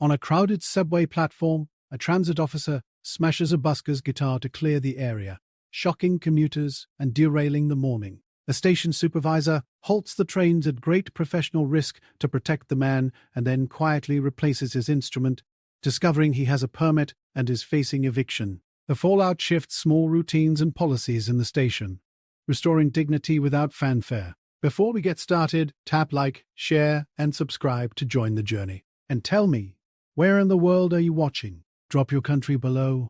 On a crowded subway platform, a transit officer smashes a busker's guitar to clear the area, shocking commuters and derailing the morning. A station supervisor halts the trains at great professional risk to protect the man and then quietly replaces his instrument, discovering he has a permit and is facing eviction. The fallout shifts small routines and policies in the station, restoring dignity without fanfare. Before we get started, tap like, share, and subscribe to join the journey. And tell me, where in the world are you watching? Drop your country below.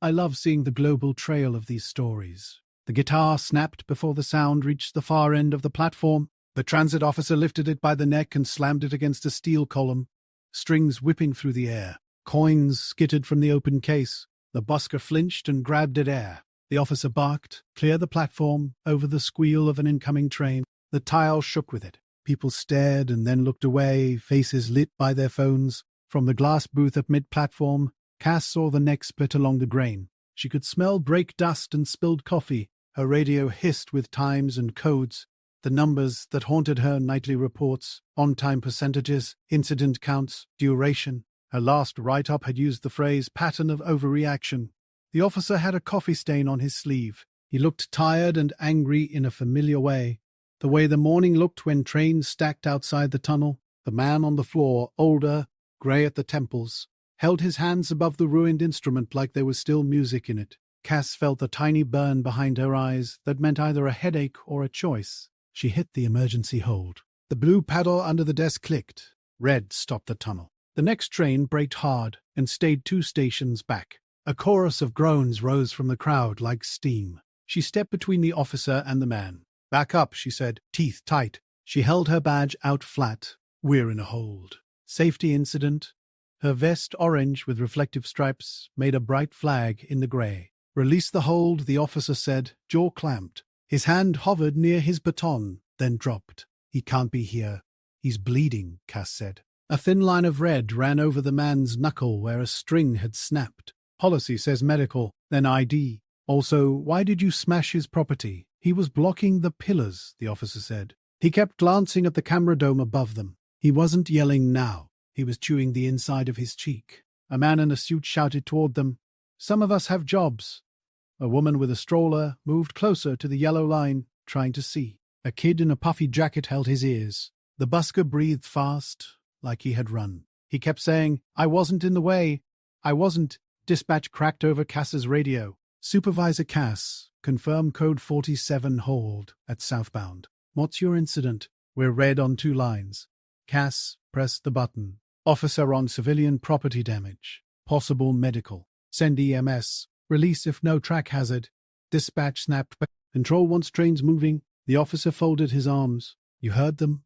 I love seeing the global trail of these stories. The guitar snapped before the sound reached the far end of the platform. The transit officer lifted it by the neck and slammed it against a steel column, strings whipping through the air. Coins skittered from the open case. The busker flinched and grabbed at air. The officer barked, "Clear the platform," over the squeal of an incoming train. The tile shook with it. People stared and then looked away, faces lit by their phones. From the glass booth at mid-platform, Cass saw the neck split along the grain. She could smell brake dust and spilled coffee. Her radio hissed with times and codes, the numbers that haunted her nightly reports, on-time percentages, incident counts, duration. Her last write-up had used the phrase pattern of overreaction. The officer had a coffee stain on his sleeve. He looked tired and angry in a familiar way, the way the morning looked when trains stacked outside the tunnel. The man on the floor, older, grey at the temples, held his hands above the ruined instrument like there was still music in it. Cass felt a tiny burn behind her eyes that meant either a headache or a choice. She hit the emergency hold. The blue paddle under the desk clicked. Red stopped the tunnel. The next train braked hard and stayed 2 stations back. A chorus of groans rose from the crowd like steam. She stepped between the officer and the man. "Back up," she said, teeth tight. She held her badge out flat. "We're in a hold." Safety incident. Her vest, orange with reflective stripes, made a bright flag in the grey. "Release the hold," the officer said, jaw clamped. His hand hovered near his baton, then dropped. "He can't be here. He's bleeding," Cass said. A thin line of red ran over the man's knuckle where a string had snapped. "Policy says medical, then ID. Also, why did you smash his property?" "He was blocking the pillars," the officer said. He kept glancing at the camera dome above them. He wasn't yelling now. He was chewing the inside of his cheek. A man in a suit shouted toward them, "Some of us have jobs." A woman with a stroller moved closer to the yellow line, trying to see. A kid in a puffy jacket held his ears. The busker breathed fast, like he had run. He kept saying, "I wasn't in the way. I wasn't." Dispatch cracked over Cass's radio. "Supervisor Cass, confirm code 47 hold at southbound. What's your incident?" "We're red on 2 lines." Cass pressed the button. "Officer on civilian property damage. Possible medical. Send EMS. Release if no track hazard." Dispatch snapped back. "Control wants trains moving." The officer folded his arms. "You heard them?"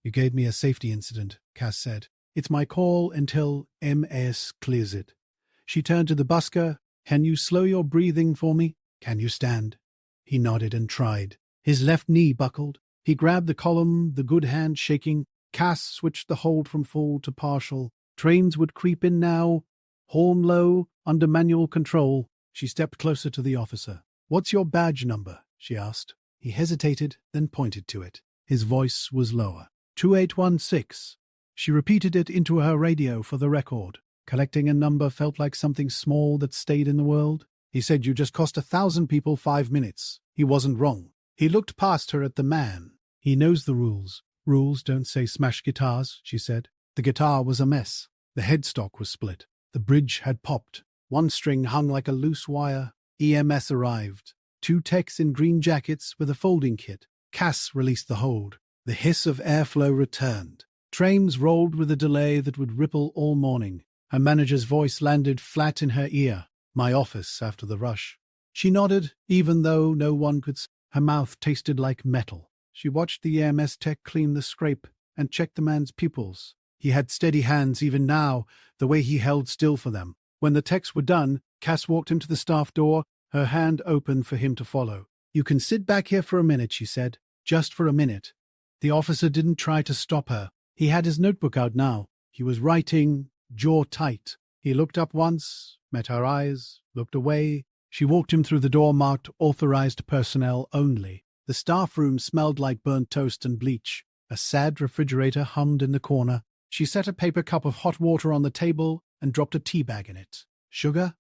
"You gave me a safety incident," Cass said. "It's my call until MS clears it." She turned to the busker. "Can you slow your breathing for me? Can you stand?" He nodded and tried. His left knee buckled. He grabbed the column, the good hand shaking. Cass switched the hold from full to partial. Trains would creep in now. Horn low, under manual control. She stepped closer to the officer. "What's your badge number?" she asked. He hesitated, then pointed to it. His voice was lower. 2816. She repeated it into her radio for the record. Collecting a number felt like something small that stayed in the world. "He said you just cost 1,000 people 5 minutes. He wasn't wrong." He looked past her at the man. "He knows the rules." "Rules don't say smash guitars," she said. The guitar was a mess. The headstock was split. The bridge had popped. One string hung like a loose wire. EMS arrived. 2 techs in green jackets with a folding kit. Cass released the hold. The hiss of airflow returned. Trains rolled with a delay that would ripple all morning. Her manager's voice landed flat in her ear. "My office after the rush." She nodded, even though no one could see. Her mouth tasted like metal. She watched the EMS tech clean the scrape and checked the man's pupils. He had steady hands even now, the way he held still for them. When the techs were done, Cass walked him to the staff door, her hand open for him to follow. "You can sit back here for a minute," she said. "Just for a minute." The officer didn't try to stop her. He had his notebook out now. He was writing, jaw tight. He looked up once, met her eyes, looked away. She walked him through the door marked "Authorized Personnel Only." The staff room smelled like burnt toast and bleach. A sad refrigerator hummed in the corner. She set a paper cup of hot water on the table and dropped a tea bag in it. Sugar?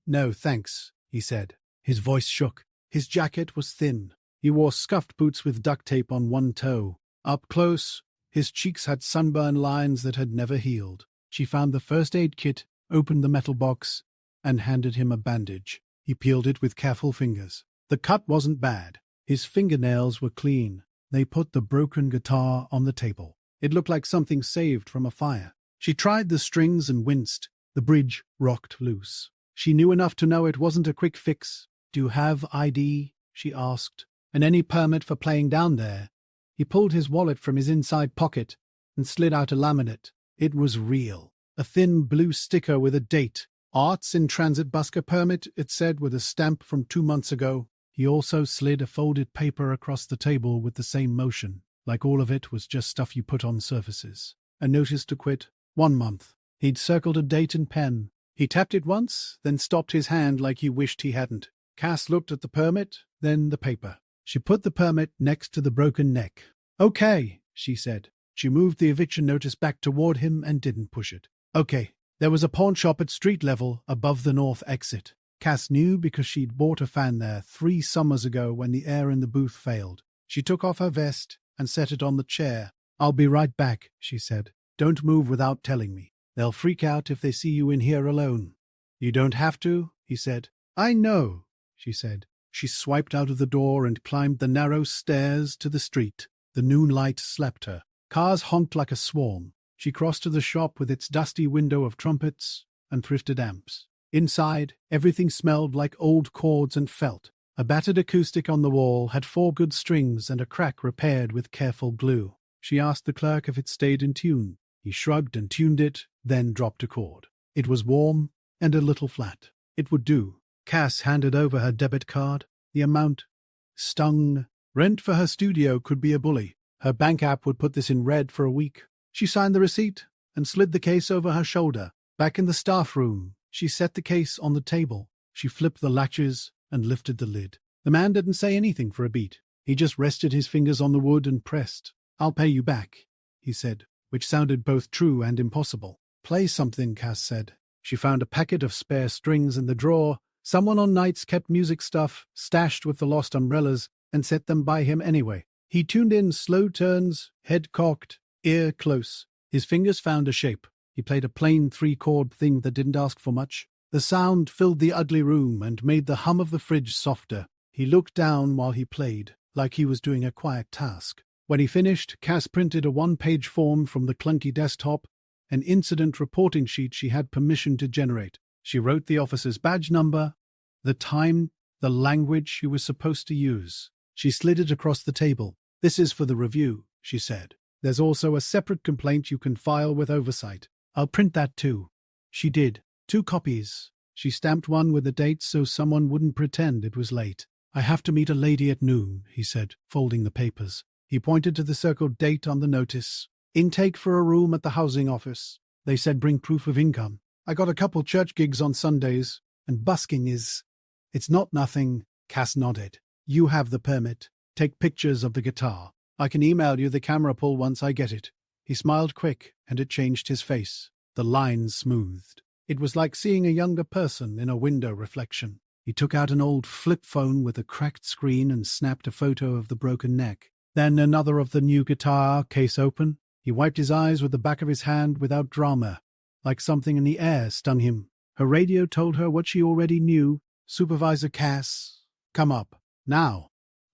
No, thanks, he said. His voice shook. His jacket was thin. He wore scuffed boots with duct tape on one toe. Up close, his cheeks had sunburn lines that had never healed. She found the first aid kit, opened the metal box, and handed him a bandage. He peeled it with careful fingers. The cut wasn't bad. His fingernails were clean. They put the broken guitar on the table. It looked like something saved from a fire. She tried the strings and winced. The bridge rocked loose. She knew enough to know it wasn't a quick fix. "Do you have ID?" she asked. "And any permit for playing down there?" He pulled his wallet from his inside pocket and slid out a laminate. It was real. A thin blue sticker with a date. Arts in Transit Busker Permit, it said, with a stamp from 2 months ago. He also slid a folded paper across the table with the same motion, like all of it was just stuff you put on surfaces. A notice to quit, 1 month. He'd circled a date in pen. He tapped it once, then stopped his hand like he wished he hadn't. Cass looked at the permit, then the paper. She put the permit next to the broken neck. "Okay," she said. She moved the eviction notice back toward him and didn't push it. "Okay." There was a pawn shop at street level above the north exit. Cass knew because she'd bought a fan there 3 summers ago when the air in the booth failed. She took off her vest and set it on the chair. "I'll be right back," she said. "Don't move without telling me. They'll freak out if they see you in here alone." "You don't have to," he said. "I know," she said. She swiped out of the door and climbed the narrow stairs to the street. The noon light slapped her. Cars honked like a swarm. She crossed to the shop with its dusty window of trumpets and thrifted amps. Inside, everything smelled like old cords and felt. A battered acoustic on the wall had 4 good strings and a crack repaired with careful glue. She asked the clerk if it stayed in tune. He shrugged and tuned it, then dropped a chord. It was warm and a little flat. It would do. Cass handed over her debit card. The amount stung. Rent for her studio could be a bully. Her bank app would put this in red for a week. She signed the receipt and slid the case over her shoulder. Back in the staff room, she set the case on the table. She flipped the latches and lifted the lid. The man didn't say anything for a beat. He just rested his fingers on the wood and pressed. "I'll pay you back," he said, which sounded both true and impossible. "Play something," Cass said. She found a packet of spare strings in the drawer. Someone on nights kept music stuff stashed with the lost umbrellas and set them by him anyway. He tuned in slow turns, head cocked, ear close. His fingers found a shape. He played a plain 3-chord thing that didn't ask for much. The sound filled the ugly room and made the hum of the fridge softer. He looked down while he played, like he was doing a quiet task. When he finished, Cass printed a 1-page form from the clunky desktop, an incident reporting sheet she had permission to generate. She wrote the officer's badge number, the time, the language she was supposed to use. She slid it across the table. "This is for the review," she said. "There's also a separate complaint you can file with oversight. I'll print that too." She did. 2 copies. She stamped one with the date so someone wouldn't pretend it was late. "I have to meet a lady at noon," he said, folding the papers. He pointed to the circled date on the notice. "Intake for a room at the housing office. They said bring proof of income. I got a couple church gigs on Sundays, and busking is... It's not nothing." Cass nodded. "You have the permit. Take pictures of the guitar. I can email you the camera pull once I get it." He smiled quick, and it changed his face. The lines smoothed. It was like seeing a younger person in a window reflection. He took out an old flip phone with a cracked screen and snapped a photo of the broken neck. Then another of the new guitar, case open. He wiped his eyes with the back of his hand without drama, like something in the air stung him. Her radio told her what she already knew. "Supervisor Cass, come up. Now."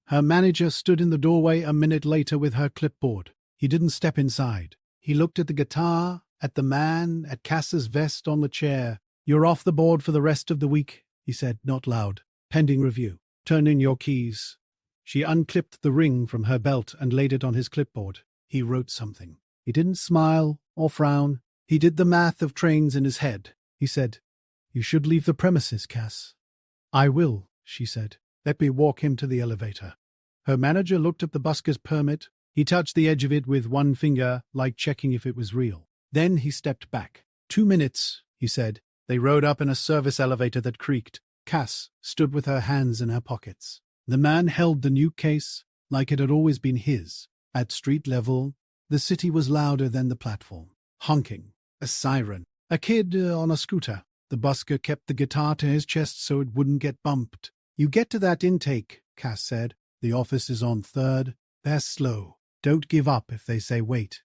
Her manager stood in the doorway a minute later with her clipboard. He didn't step inside. He looked at the guitar, at the man, at Cass's vest on the chair. "You're off the board for the rest of the week," he said, not loud. "Pending review. Turn in your keys." She unclipped the ring from her belt and laid it on his clipboard. He wrote something. He didn't smile or frown. He did the math of trains in his head. He said, "You should leave the premises, Cass." "I will," she said. "Let me walk him to the elevator." Her manager looked at the busker's permit. He touched the edge of it with one finger, like checking if it was real. Then he stepped back. 2 minutes, he said. They rode up in a service elevator that creaked. Cass stood with her hands in her pockets. The man held the new case like it had always been his. At street level, the city was louder than the platform. honking. A siren. A kid on a scooter. The busker kept the guitar to his chest so it wouldn't get bumped. You get to that intake, Cass said. The office is on 3rd. They're slow. Don't give up if they say wait.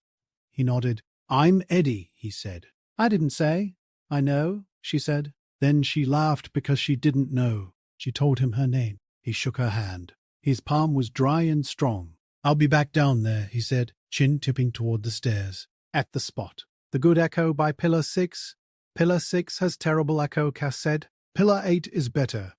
He nodded. I'm Eddie, he said. I didn't say. I know, she said. Then she laughed because she didn't know. She told him her name. He shook her hand. His palm was dry and strong. I'll be back down there, he said, chin tipping toward the stairs. At the spot. The good echo by Pillar 6. Pillar 6 has terrible echo, Cass said. Pillar 8 is better.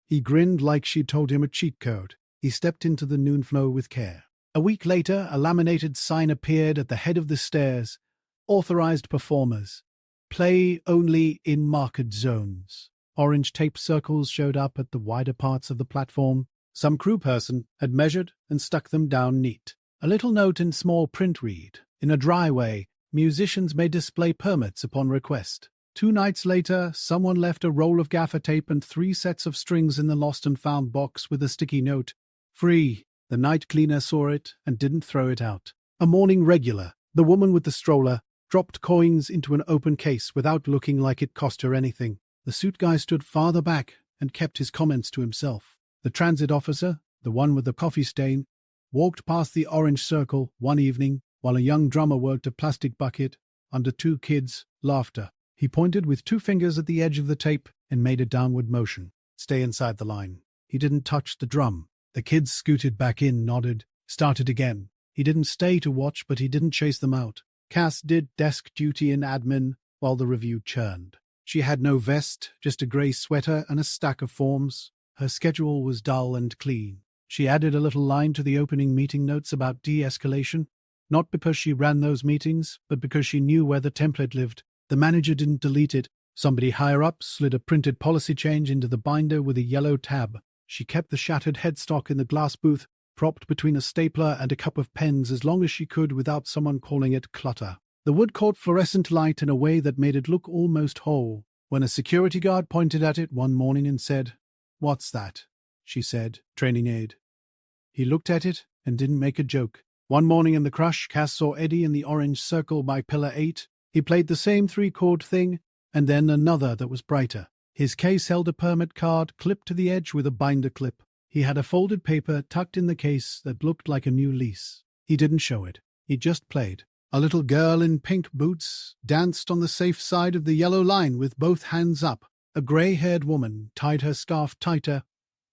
He grinned like she'd told him a cheat code. He stepped into the noon flow with care. A week later, a laminated sign appeared at the head of the stairs. Authorized performers. Play only in marked zones. Orange tape circles showed up at the wider parts of the platform. Some crew person had measured and stuck them down neat. A little note in small print read, in a dry way, musicians may display permits upon request. 2 nights later, someone left a roll of gaffer tape and 3 sets of strings in the lost and found box with a sticky note. Free. The night cleaner saw it and didn't throw it out. A morning regular, the woman with the stroller, dropped coins into an open case without looking like it cost her anything. The suit guy stood farther back and kept his comments to himself. The transit officer, the one with the coffee stain, walked past the orange circle one evening while a young drummer worked a plastic bucket under 2 kids' laughter. He pointed with 2 fingers at the edge of the tape and made a downward motion. Stay inside the line. He didn't touch the drum. The kids scooted back in, nodded, started again. He didn't stay to watch, but he didn't chase them out. Cass did desk duty in admin while the review churned. She had no vest, just a grey sweater and a stack of forms. Her schedule was dull and clean. She added a little line to the opening meeting notes about de-escalation, not because she ran those meetings, but because she knew where the template lived. The manager didn't delete it. Somebody higher up slid a printed policy change into the binder with a yellow tab. She kept the shattered headstock in the glass booth, propped between a stapler and a cup of pens as long as she could without someone calling it clutter. The wood caught fluorescent light in a way that made it look almost whole. When a security guard pointed at it one morning and said, "What's that?" she said, training aide. He looked at it and didn't make a joke. One morning in the crush, Cass saw Eddie in the orange circle by Pillar 8. He played the same 3-chord thing, and then another that was brighter. His case held a permit card clipped to the edge with a binder clip. He had a folded paper tucked in the case that looked like a new lease. He didn't show it. He just played. A little girl in pink boots danced on the safe side of the yellow line with both hands up. A grey-haired woman tied her scarf tighter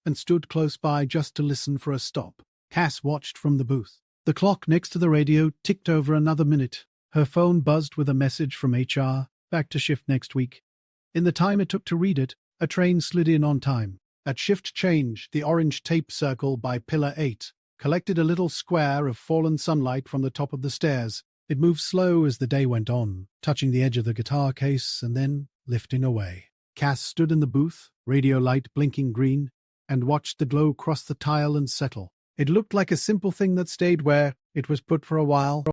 and stood close by just to listen for a stop. Cass watched from the booth. The clock next to the radio ticked over another minute. Her phone buzzed with a message from HR, back to shift next week. In the time it took to read it, a train slid in on time. At shift change, the orange tape circle by Pillar 8 collected a little square of fallen sunlight from the top of the stairs. It moved slow as the day went on, touching the edge of the guitar case and then lifting away. Cass stood in the booth, radio light blinking green, and watched the glow cross the tile and settle. It looked like a simple thing that stayed where it was put for a while.